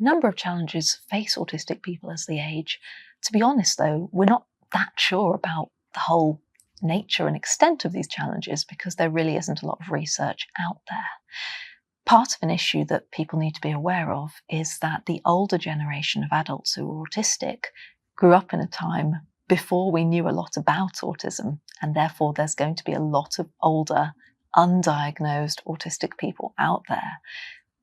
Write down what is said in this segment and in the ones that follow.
A number of challenges face autistic people as they age. To be honest, though, we're not that sure about the whole nature and extent of these challenges because there really isn't a lot of research out there. Part of an issue that people need to be aware of is that the older generation of adults who are autistic grew up in a time before we knew a lot about autism, and therefore there's going to be a lot of older, undiagnosed autistic people out there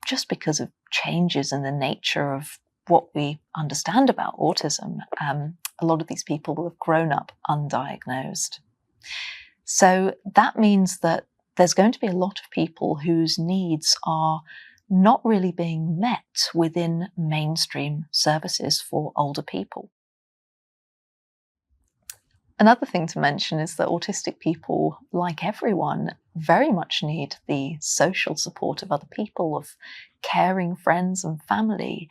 just because of changes in the nature of what we understand about autism. A lot of these people will have grown up undiagnosed. So that means that there's going to be a lot of people whose needs are not really being met within mainstream services for older people. Another thing to mention is that autistic people, like everyone, very much need the social support of other people, of caring friends and family.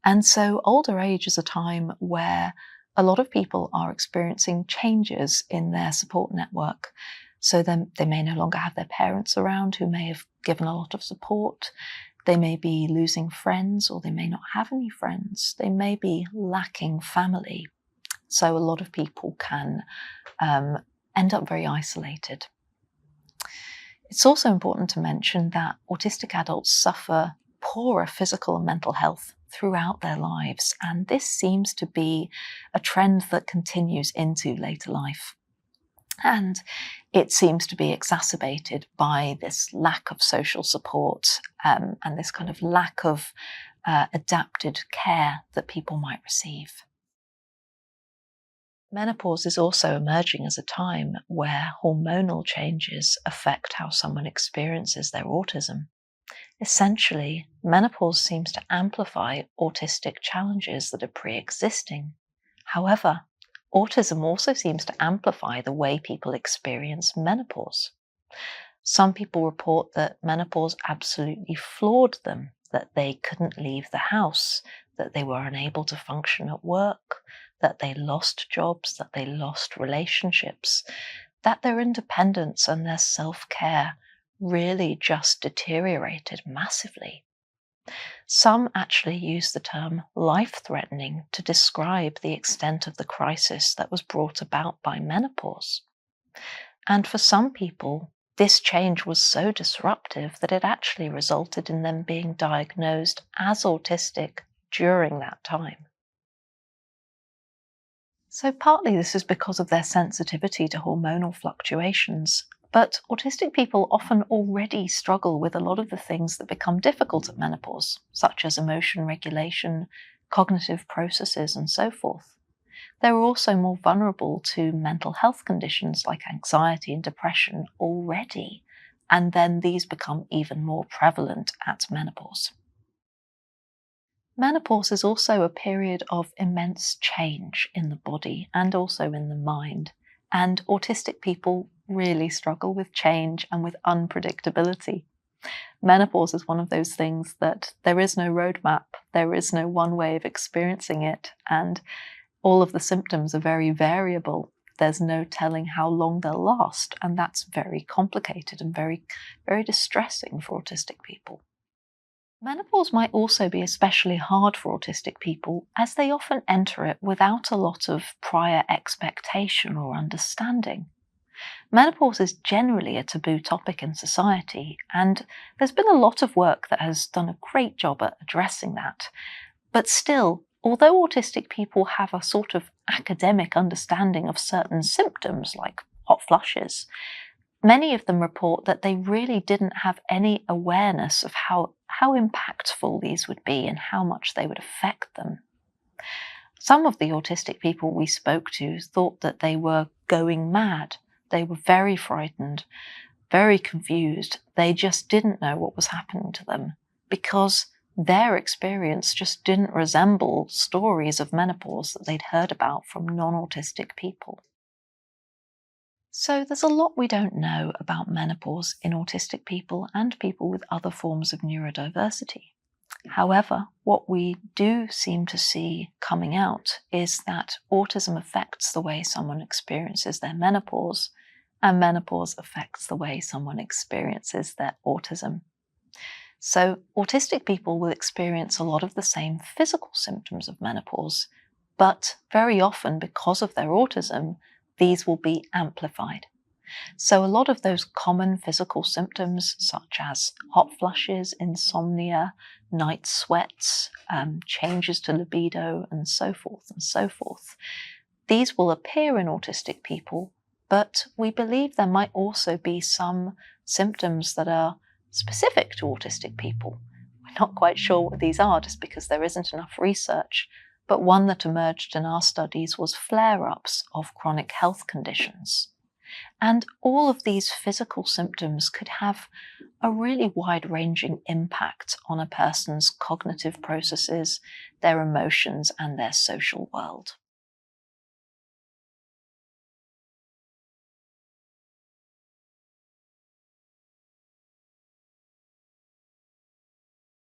And so older age is a time where a lot of people are experiencing changes in their support network. So then they may no longer have their parents around who may have given a lot of support. They may be losing friends, or they may not have any friends. They may be lacking family. So a lot of people can end up very isolated. It's also important to mention that autistic adults suffer poorer physical and mental health throughout their lives, and this seems to be a trend that continues into later life. And it seems to be exacerbated by this lack of social support and this kind of lack of adapted care that people might receive. Menopause is also emerging as a time where hormonal changes affect how someone experiences their autism. Essentially, menopause seems to amplify autistic challenges that are pre-existing. However, autism also seems to amplify the way people experience menopause. Some people report that menopause absolutely floored them, that they couldn't leave the house, that they were unable to function at work, that they lost jobs, that they lost relationships, that their independence and their self-care really just deteriorated massively. Some actually use the term life-threatening to describe the extent of the crisis that was brought about by menopause. And for some people, this change was so disruptive that it actually resulted in them being diagnosed as autistic during that time. So partly this is because of their sensitivity to hormonal fluctuations, but autistic people often already struggle with a lot of the things that become difficult at menopause, such as emotion regulation, cognitive processes, and so forth. They're also more vulnerable to mental health conditions like anxiety and depression already, and then these become even more prevalent at menopause. Menopause is also a period of immense change in the body and also in the mind, and autistic people really struggle with change and with unpredictability. Menopause is one of those things that there is no roadmap, there is no one way of experiencing it, and all of the symptoms are very variable. There's no telling how long they'll last, and that's very complicated and very, very distressing for autistic people. Menopause might also be especially hard for autistic people as they often enter it without a lot of prior expectation or understanding. Menopause is generally a taboo topic in society, and there's been a lot of work that has done a great job at addressing that. But still, although autistic people have a sort of academic understanding of certain symptoms like hot flushes, many of them report that they really didn't have any awareness of how impactful these would be and how much they would affect them. Some of the autistic people we spoke to thought that they were going mad. They were very frightened, very confused. They just didn't know what was happening to them because their experience just didn't resemble stories of menopause that they'd heard about from non-autistic people. So there's a lot we don't know about menopause in autistic people and people with other forms of neurodiversity. However, what we do seem to see coming out is that autism affects the way someone experiences their menopause, and menopause affects the way someone experiences their autism. So, autistic people will experience a lot of the same physical symptoms of menopause, but very often, because of their autism, these will be amplified. So, a lot of those common physical symptoms, such as hot flushes, insomnia, night sweats, changes to libido, and so forth, these will appear in autistic people, but we believe there might also be some symptoms that are specific to autistic people. We're not quite sure what these are just because there isn't enough research, but one that emerged in our studies was flare-ups of chronic health conditions. And all of these physical symptoms could have a really wide-ranging impact on a person's cognitive processes, their emotions, and their social world.